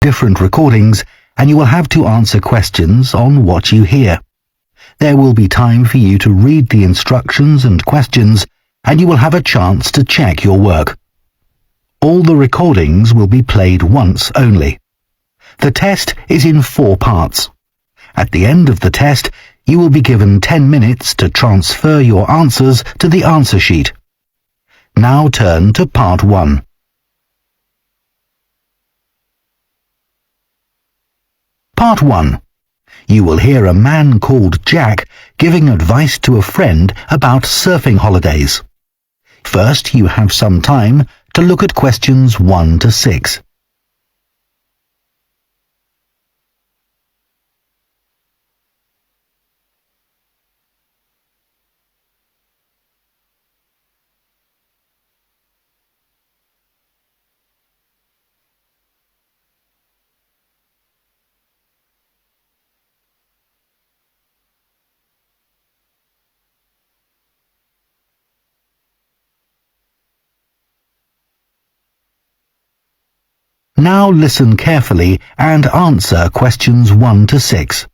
different recordings, and you will have to answer questions on what you hear. There will be time for you to read the instructions and questions, and you will have a chance to check your work. All the recordings will be played once only. The test is in 4 parts. At the end of the test, you will be given 10 minutes to transfer your answers to the answer sheet. Now turn to part 1. Part 1. You will hear a man called Jack giving advice to a friend about surfing holidays. First, you have some time to look at questions 1 to 6. Now listen carefully and answer questions 1 to 6.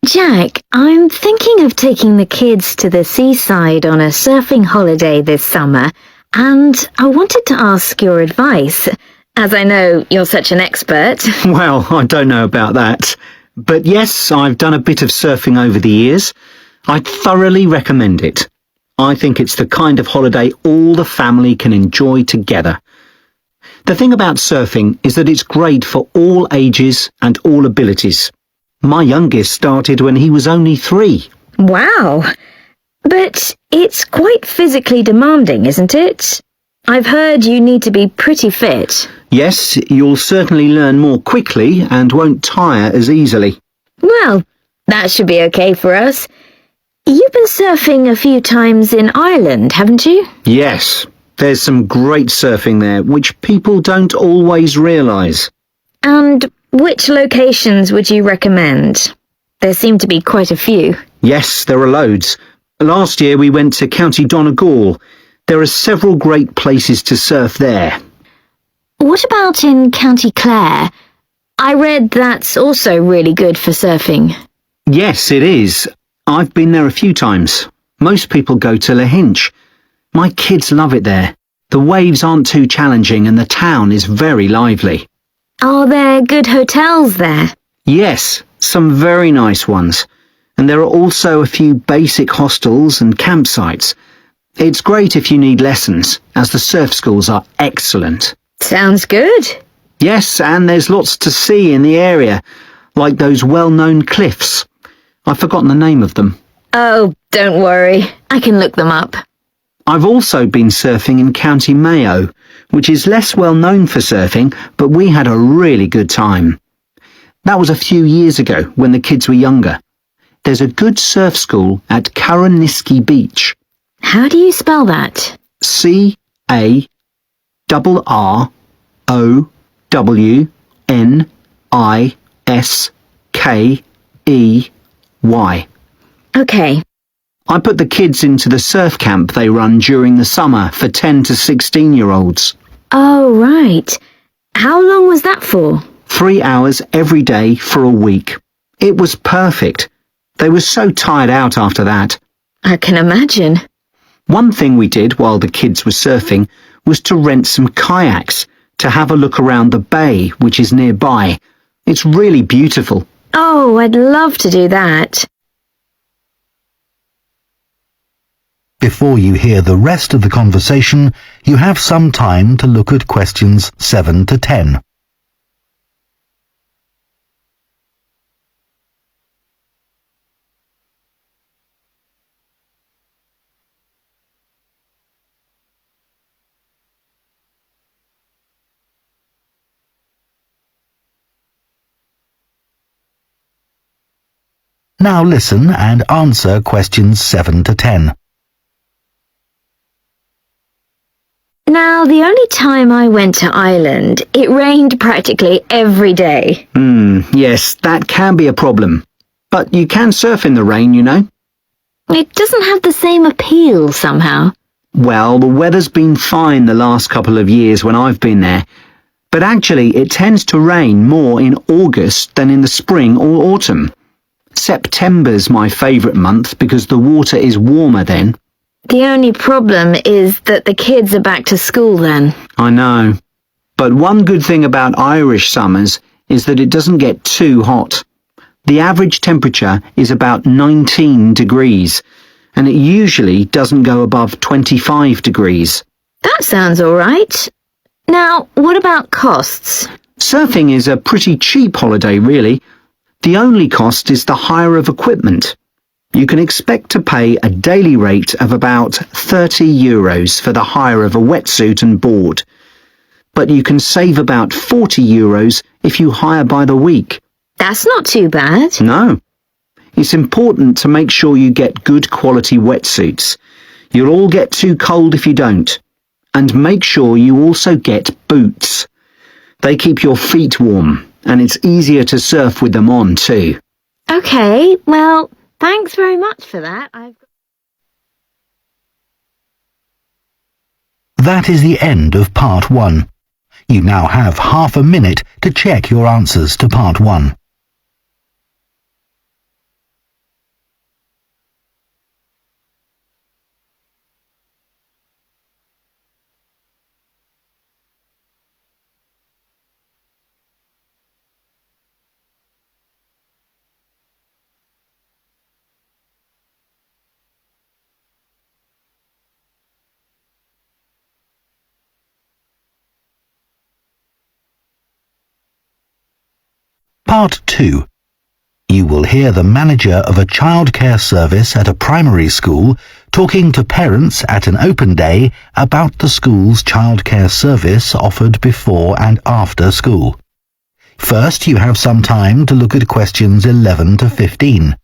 Jack, I'm thinking of taking the kids to the seaside on a surfing holiday this summer, and I wanted to ask your advice, as I know you're such an expert. Well, I don't know about that. But yes, I've done a bit of surfing over the years. I'd thoroughly recommend it. I think it's the kind of holiday all the family can enjoy together. The thing about surfing is that it's great for all ages and all abilities. My youngest started when he was only 3. Wow! But it's quite physically demanding, isn't it? I've heard you need to be pretty fit. Yes, you'll certainly learn more quickly and won't tire as easily. Well, that should be okay for us. You've been surfing a few times in Ireland, haven't you? Yes, there's some great surfing there, which people don't always realise. And which locations would you recommend? There seem to be quite a few. Yes, there are loads. Last year we went to County Donegal. There are several great places to surf there. What about in County Clare? I read that's also really good for surfing. Yes, it is. I've been there a few times. Most people go to Lahinch. My kids love it there. The waves aren't too challenging and the town is very lively. Are there good hotels there? Yes, some very nice ones. And there are also a few basic hostels and campsites. It's great if you need lessons, as the surf schools are excellent. Sounds good. Yes, and there's lots to see in the area, like those well-known cliffs. I've forgotten the name of them. Oh, don't worry. I can look them up. I've also been surfing in County Mayo, which is less well known for surfing, but we had a really good time. That was a few years ago when the kids were younger. There's a good surf school at Carraniskey Beach. How do you spell that? CARROWNISKEY. Okay. I put the kids into the surf camp they run during the summer for 10 to 16-year-olds. Oh, right. How long was that for? 3 hours every day for a week. It was perfect. They were so tired out after that. I can imagine. One thing we did while the kids were surfing was to rent some kayaks to have a look around the bay, which is nearby. It's really beautiful. Oh, I'd love to do that. Before you hear the rest of the conversation, you have some time to look at questions 7 to 10. Now listen and answer questions 7 to 10. Now, the only time I went to Ireland, it rained practically every day. Yes, that can be a problem. But you can surf in the rain, you know. It doesn't have the same appeal somehow. Well, the weather's been fine the last couple of years when I've been there, but actually it tends to rain more in August than in the spring or autumn. September's my favourite month because the water is warmer then. The only problem is that the kids are back to school then. I know. But one good thing about Irish summers is that it doesn't get too hot. The average temperature is about 19 degrees, and it usually doesn't go above 25 degrees. That sounds all right. Now, what about costs? Surfing is a pretty cheap holiday, really. The only cost is the hire of equipment. You can expect to pay a daily rate of about €30 for the hire of a wetsuit and board. But you can save about €40 if you hire by the week. That's not too bad. No. It's important to make sure you get good quality wetsuits. You'll all get too cold if you don't. And make sure you also get boots. They keep your feet warm, and it's easier to surf with them on too. Okay, well, thanks very much for that. That is the end of part 1. You now have half a minute to check your answers to part 1. Part 2. You will hear the manager of a childcare service at a primary school talking to parents at an open day about the school's childcare service offered before and after school. First, you have some time to look at questions 11 to 15.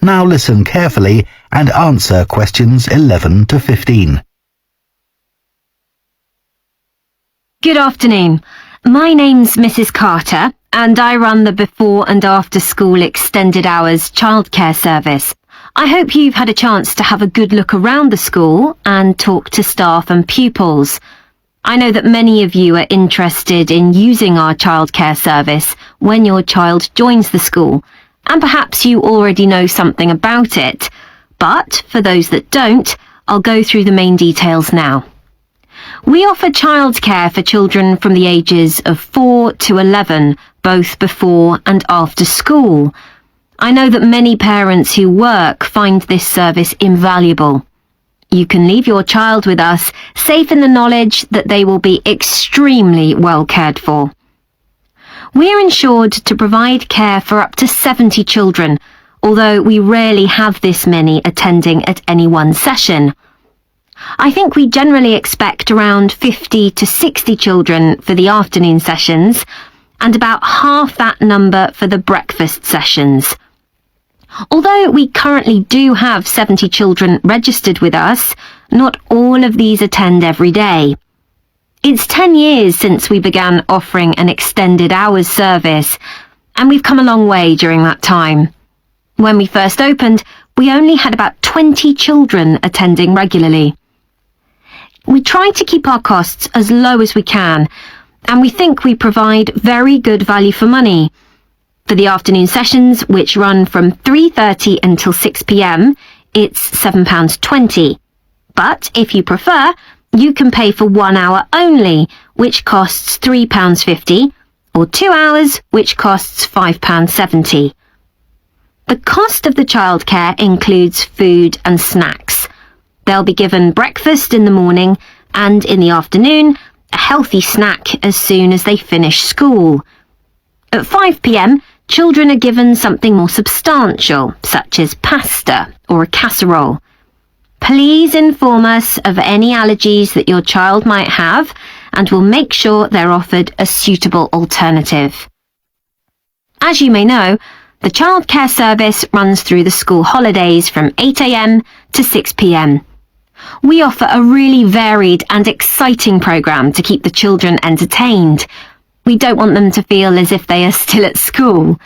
Now listen carefully and answer questions 11 to 15. Good afternoon. My name's Mrs. Carter, and I run the before and after school extended hours childcare service. I hope you've had a chance to have a good look around the school and talk to staff and pupils. I know that many of you are interested in using our childcare service when your child joins the school, and perhaps you already know something about it. But for those that don't, I'll go through the main details now. We offer childcare for children from the ages of 4 to 11, both before and after school. I know that many parents who work find this service invaluable. You can leave your child with us, safe in the knowledge that they will be extremely well cared for. We're insured to provide care for up to 70 children, although we rarely have this many attending at any one session. I think we generally expect around 50 to 60 children for the afternoon sessions, and about half that number for the breakfast sessions. Although we currently do have 70 children registered with us, not all of these attend every day. It's 10 years since we began offering an extended hours service, and we've come a long way during that time. When we first opened, we only had about 20 children attending regularly. We try to keep our costs as low as we can, and we think we provide very good value for money. For the afternoon sessions, which run from 3:30 until 6 p.m, it's £7.20. But if you prefer, you can pay for 1 hour only, which costs £3.50, or 2 hours, which costs £5.70. The cost of the childcare includes food and snacks. They'll be given breakfast in the morning and in the afternoon, a healthy snack as soon as they finish school. At 5 p.m, children are given something more substantial, such as pasta or a casserole. Please inform us of any allergies that your child might have, and we'll make sure they're offered a suitable alternative. As you may know, the childcare service runs through the school holidays from 8 a.m. to 6 p.m. We offer a really varied and exciting programme to keep the children entertained. We don't want them to feel as if they are still at school.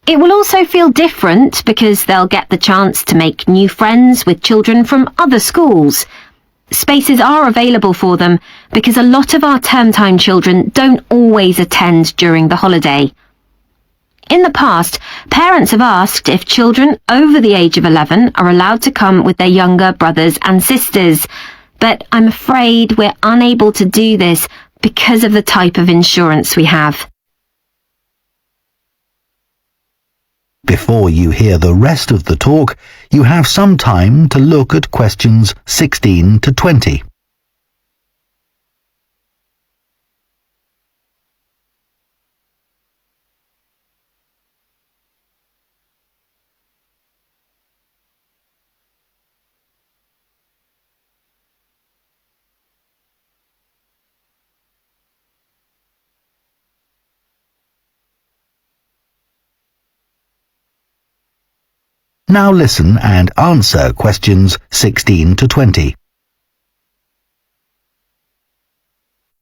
It will also feel different because they'll get the chance to make new friends with children from other schools. Spaces are available for them because a lot of our term time children don't always attend during the holiday. In the past, parents have asked if children over the age of 11 are allowed to come with their younger brothers and sisters, but I'm afraid we're unable to do this because of the type of insurance we have. Before you hear the rest of the talk, you have some time to look at questions 16 to 20. Now listen and answer questions 16 to 20.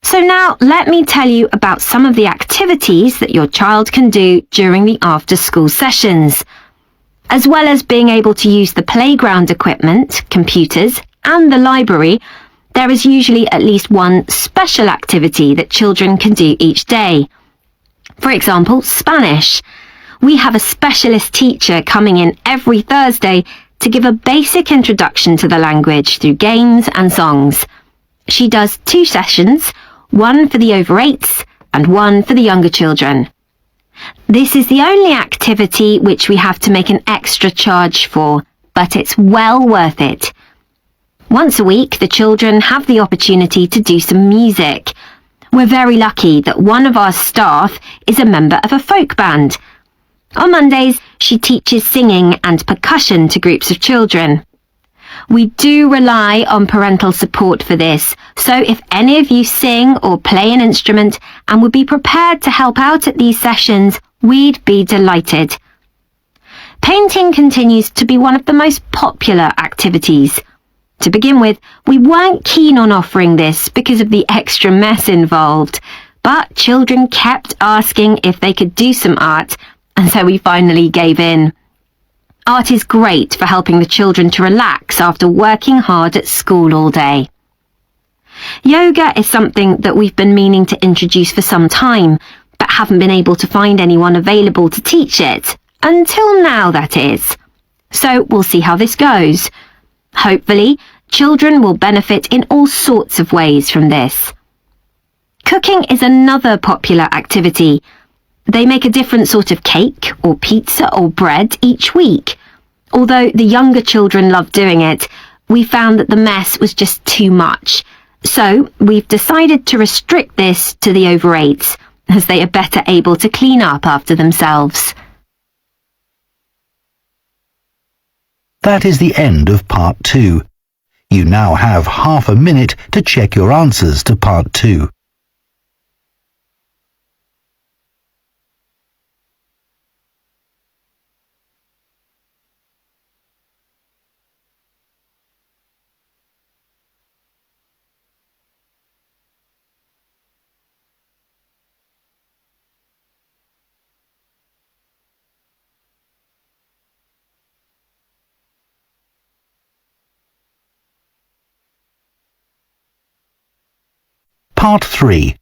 So now let me tell you about some of the activities that your child can do during the after-school sessions. As well as being able to use the playground equipment, computers, and the library, there is usually at least one special activity that children can do each day. For example, Spanish. We have a specialist teacher coming in every Thursday to give a basic introduction to the language through games and songs. She does 2 sessions, one for the over 8s and one for the younger children. This is the only activity which we have to make an extra charge for, but it's well worth it. Once a week, the children have the opportunity to do some music. We're very lucky that one of our staff is a member of a folk band. On Mondays, she teaches singing and percussion to groups of children. We do rely on parental support for this, so if any of you sing or play an instrument and would be prepared to help out at these sessions, we'd be delighted. Painting continues to be one of the most popular activities. To begin with, we weren't keen on offering this because of the extra mess involved, but children kept asking if they could do some art, and so we finally gave in. Art is great for helping the children to relax after working hard at school all day. Yoga is something that we've been meaning to introduce for some time, but haven't been able to find anyone available to teach it. Until now, that is. So we'll see how this goes. Hopefully, children will benefit in all sorts of ways from this. Cooking is another popular activity. They make a different sort of cake or pizza or bread each week. Although the younger children love doing it, we found that the mess was just too much. So we've decided to restrict this to the over 8s, as they are better able to clean up after themselves. That is the end of part 2. You now have half a minute to check your answers to part 2. Part 3.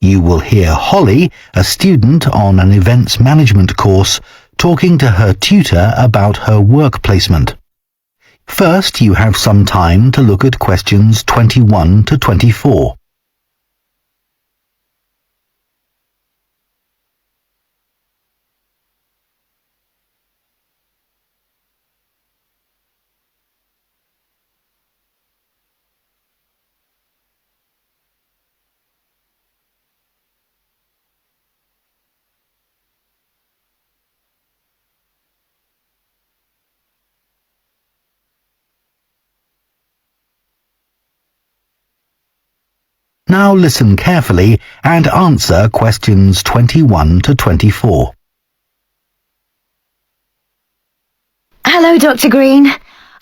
You will hear Holly, a student on an events management course, talking to her tutor about her work placement. First, you have some time to look at questions 21 to 24. Now listen carefully and answer questions 21 to 24. Hello, Dr. Green.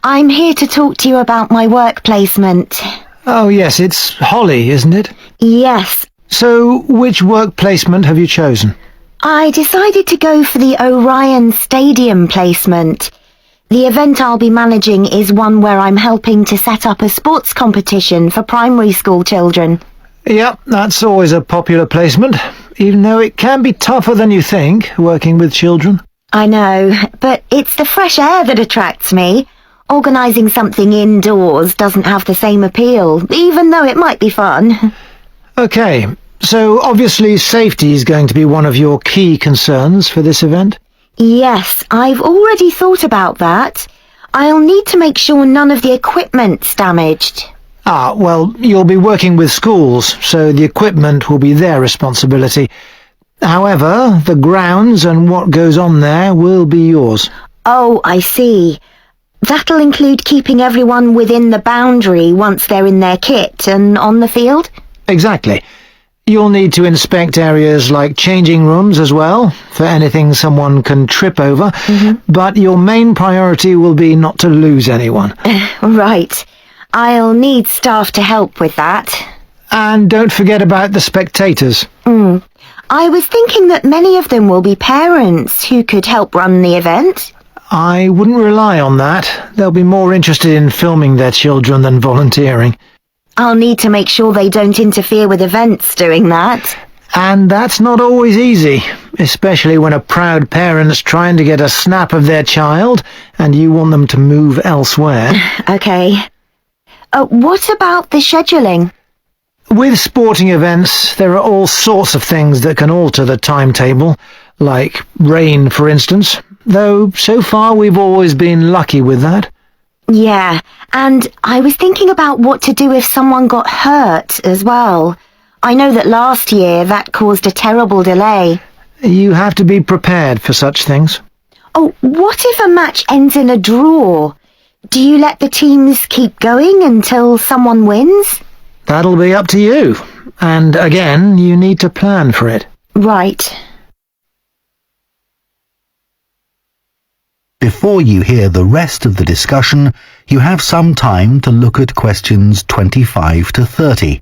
I'm here to talk to you about my work placement. Oh yes, it's Holly, isn't it? Yes. So, which work placement have you chosen? I decided to go for the Orion Stadium placement. The event I'll be managing is one where I'm helping to set up a sports competition for primary school children. Yep, that's always a popular placement, even though it can be tougher than you think, working with children. I know, but it's the fresh air that attracts me. Organising something indoors doesn't have the same appeal, even though it might be fun. Okay, so obviously safety is going to be one of your key concerns for this event? Yes, I've already thought about that. I'll need to make sure none of the equipment's damaged. Ah, well, you'll be working with schools, so the equipment will be their responsibility. However, the grounds and what goes on there will be yours. Oh, I see. That'll include keeping everyone within the boundary once they're in their kit and on the field? Exactly. You'll need to inspect areas like changing rooms as well, for anything someone can trip over, but your main priority will be not to lose anyone. Right. I'll need staff to help with that. And don't forget about the spectators. I was thinking that many of them will be parents who could help run the event. I wouldn't rely on that. They'll be more interested in filming their children than volunteering. I'll need to make sure they don't interfere with events doing that. And that's not always easy, especially when a proud parent's trying to get a snap of their child and you want them to move elsewhere. Okay. What about the scheduling? With sporting events, there are all sorts of things that can alter the timetable, like rain, for instance, though so far we've always been lucky with that. Yeah, and I was thinking about what to do if someone got hurt as well. I know that last year that caused a terrible delay. You have to be prepared for such things. Oh, what if a match ends in a draw? Do you let the teams keep going until someone wins? That'll be up to you. And again, you need to plan for it. Right. Before you hear the rest of the discussion, you have some time to look at questions 25 to 30.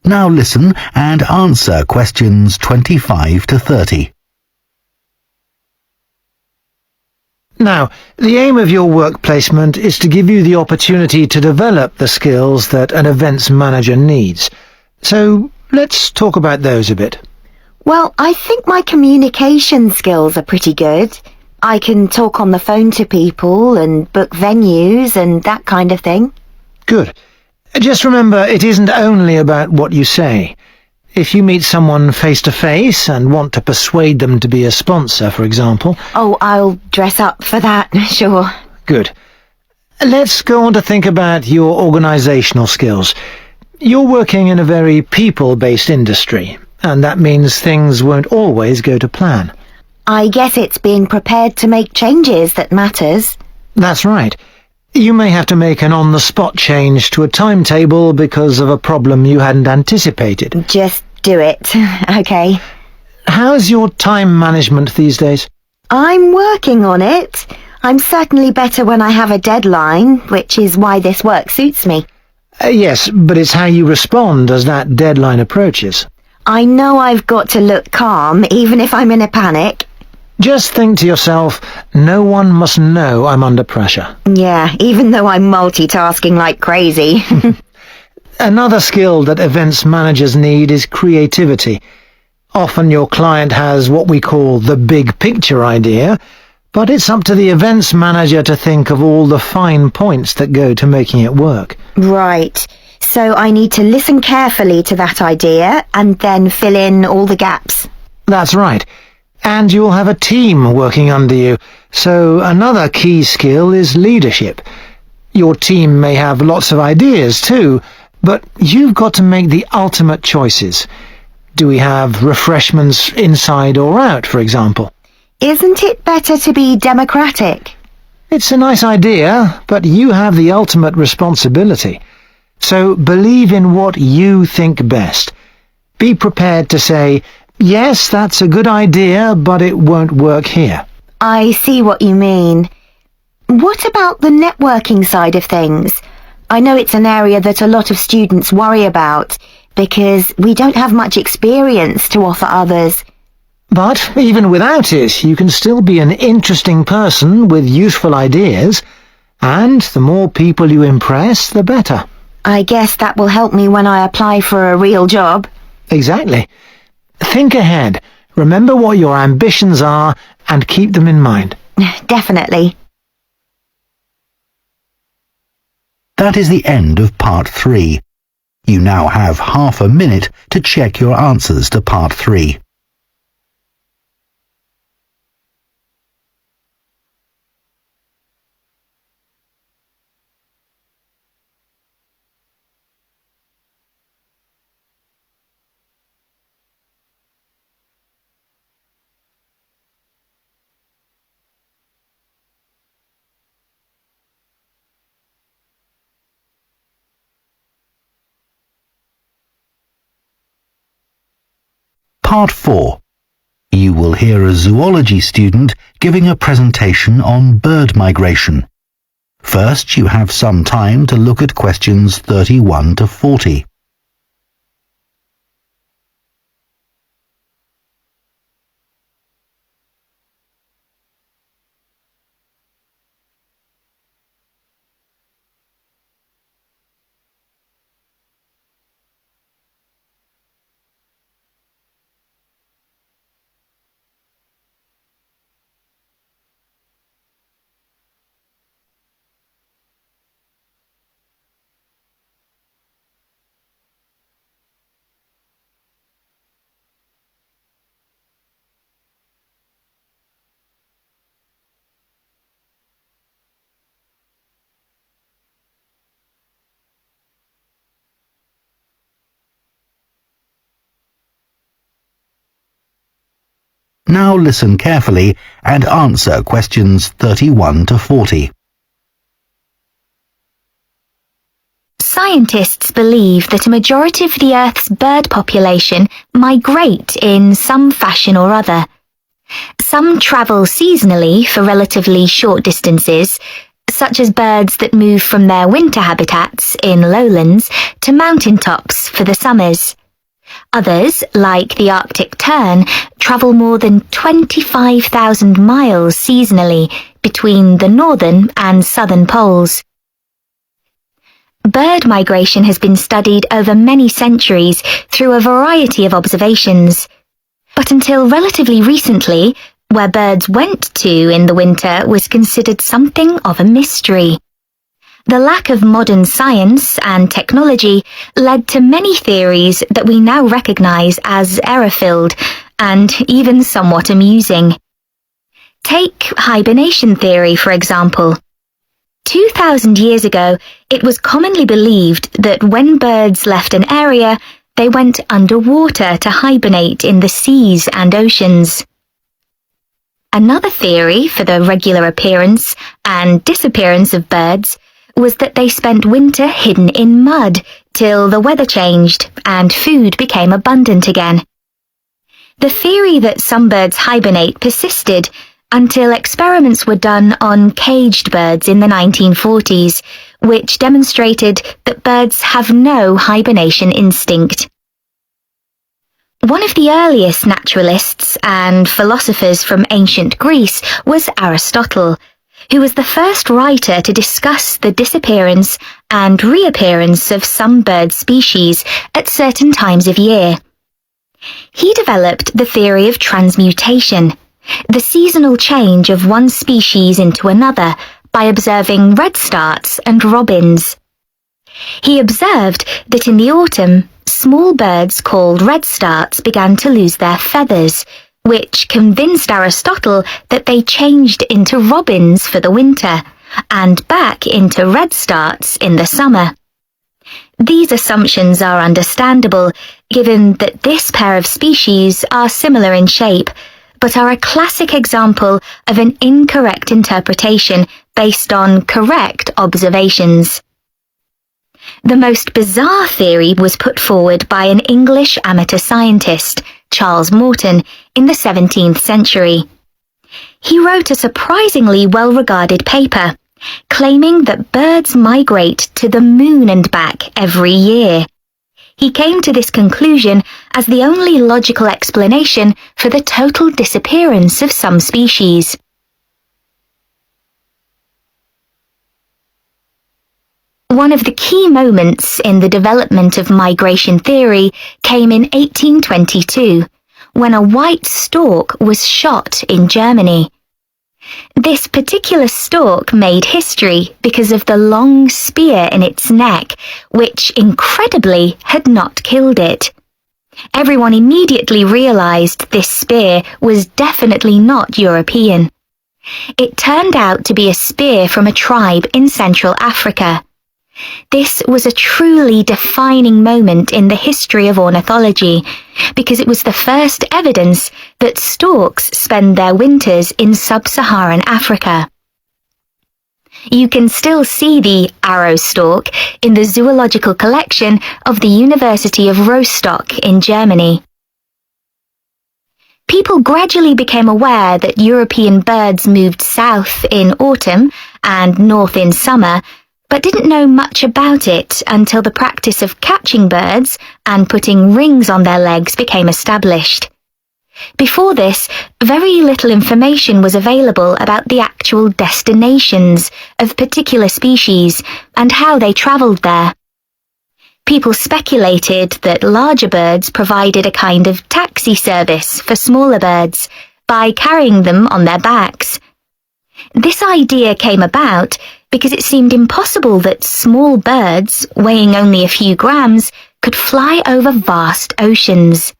Now listen and answer questions 25 to 30. Now, the aim of your work placement is to give you the opportunity to develop the skills that an events manager needs. So, let's talk about those a bit. Well, I think my communication skills are pretty good. I can talk on the phone to people and book venues and that kind of thing. Good. Just remember, it isn't only about what you say. If you meet someone face-to-face and want to persuade them to be a sponsor, for example... Oh, I'll dress up for that, sure. Good. Let's go on to think about your organisational skills. You're working in a very people-based industry, and that means things won't always go to plan. I guess it's being prepared to make changes that matters. That's right. You may have to make an on-the-spot change to a timetable because of a problem you hadn't anticipated. Just do it, okay. How's your time management these days? I'm working on it. I'm certainly better when I have a deadline, which is why this work suits me. Yes, but it's how you respond as that deadline approaches. I know I've got to look calm, even if I'm in a panic. Just think to yourself, no one must know I'm under pressure. Yeah, even though I'm multitasking like crazy. Another skill that events managers need is creativity. Often your client has what we call the big picture idea, but it's up to the events manager to think of all the fine points that go to making it work. Right. So I need to listen carefully to that idea and then fill in all the gaps. That's right. And you'll have a team working under you, so another key skill is leadership. Your team may have lots of ideas too, but you've got to make the ultimate choices. Do we have refreshments inside or out, for example? Isn't it better to be democratic? It's a nice idea, but you have the ultimate responsibility. So believe in what you think best. Be prepared to say, yes, that's a good idea, but it won't work here. I see what you mean. What about the networking side of things? I know it's an area that a lot of students worry about because we don't have much experience to offer others. But even without it, you can still be an interesting person with useful ideas, and the more people you impress, the better. I guess that will help me when I apply for a real job. Exactly. Think ahead, remember what your ambitions are, and keep them in mind. Definitely. That is the end of Part 3. You now have half a minute to check your answers to Part 3. Part 4. You will hear a zoology student giving a presentation on bird migration. First, you have some time to look at questions 31 to 40. Now listen carefully and answer questions 31 to 40. Scientists believe that a majority of the Earth's bird population migrate in some fashion or other. Some travel seasonally for relatively short distances, such as birds that move from their winter habitats in lowlands to mountaintops for the summers. Others, like the Arctic tern, travel more than 25,000 miles seasonally between the northern and southern poles. Bird migration has been studied over many centuries through a variety of observations. But until relatively recently, where birds went to in the winter was considered something of a mystery. The lack of modern science and technology led to many theories that we now recognize as error-filled and even somewhat amusing. Take hibernation theory, for example. 2,000 years ago, it was commonly believed that when birds left an area, they went underwater to hibernate in the seas and oceans. Another theory for the regular appearance and disappearance of birds was that they spent winter hidden in mud till the weather changed and food became abundant again. The theory that some birds hibernate persisted until experiments were done on caged birds in the 1940s, which demonstrated that birds have no hibernation instinct. One of the earliest naturalists and philosophers from ancient Greece was Aristotle, who was the first writer to discuss the disappearance and reappearance of some bird species at certain times of year. He developed the theory of transmutation, the seasonal change of one species into another by observing redstarts and robins. He observed that in the autumn, small birds called redstarts began to lose their feathers, which convinced Aristotle that they changed into robins for the winter and back into redstarts in the summer. These assumptions are understandable, given that this pair of species are similar in shape, but are a classic example of an incorrect interpretation based on correct observations. The most bizarre theory was put forward by an English amateur scientist, Charles Morton, in the 17th century. He wrote a surprisingly well-regarded paper, claiming that birds migrate to the moon and back every year. He came to this conclusion as the only logical explanation for the total disappearance of some species. One of the key moments in the development of migration theory came in 1822, when a white stork was shot in Germany. This particular stork made history because of the long spear in its neck, which incredibly had not killed it. Everyone immediately realized this spear was definitely not European. It turned out to be a spear from a tribe in Central Africa. This was a truly defining moment in the history of ornithology, because it was the first evidence that storks spend their winters in sub-Saharan Africa. You can still see the arrow stork in the zoological collection of the University of Rostock in Germany. People gradually became aware that European birds moved south in autumn and north in summer, but didn't know much about it until the practice of catching birds and putting rings on their legs became established. Before this, very little information was available about the actual destinations of particular species and how they travelled there. People speculated that larger birds provided a kind of taxi service for smaller birds by carrying them on their backs. This idea came about because it seemed impossible that small birds, weighing only a few grams, could fly over vast oceans.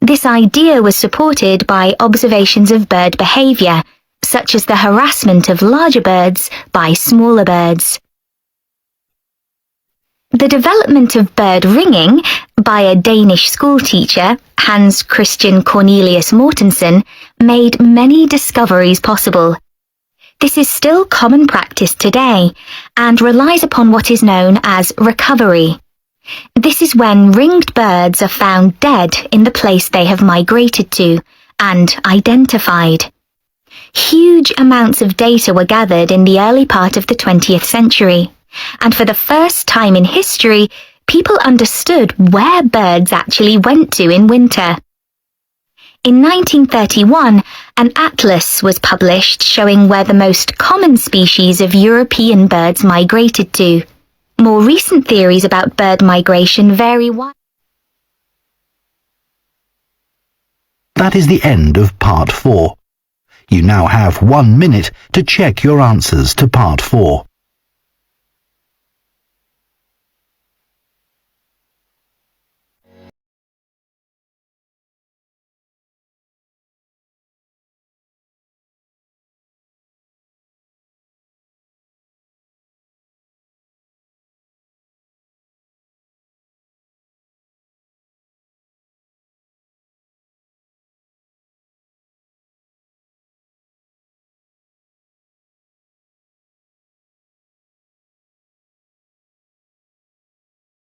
This idea was supported by observations of bird behaviour, such as the harassment of larger birds by smaller birds. The development of bird ringing by a Danish schoolteacher, Hans Christian Cornelius Mortensen, made many discoveries possible. This is still common practice today and relies upon what is known as recovery. This is when ringed birds are found dead in the place they have migrated to and identified. Huge amounts of data were gathered in the early part of the 20th century, and for the first time in history, people understood where birds actually went to in winter. In 1931, an atlas was published showing where the most common species of European birds migrated to. More recent theories about bird migration vary widely. That is the end of Part 4. You now have 1 minute to check your answers to Part 4.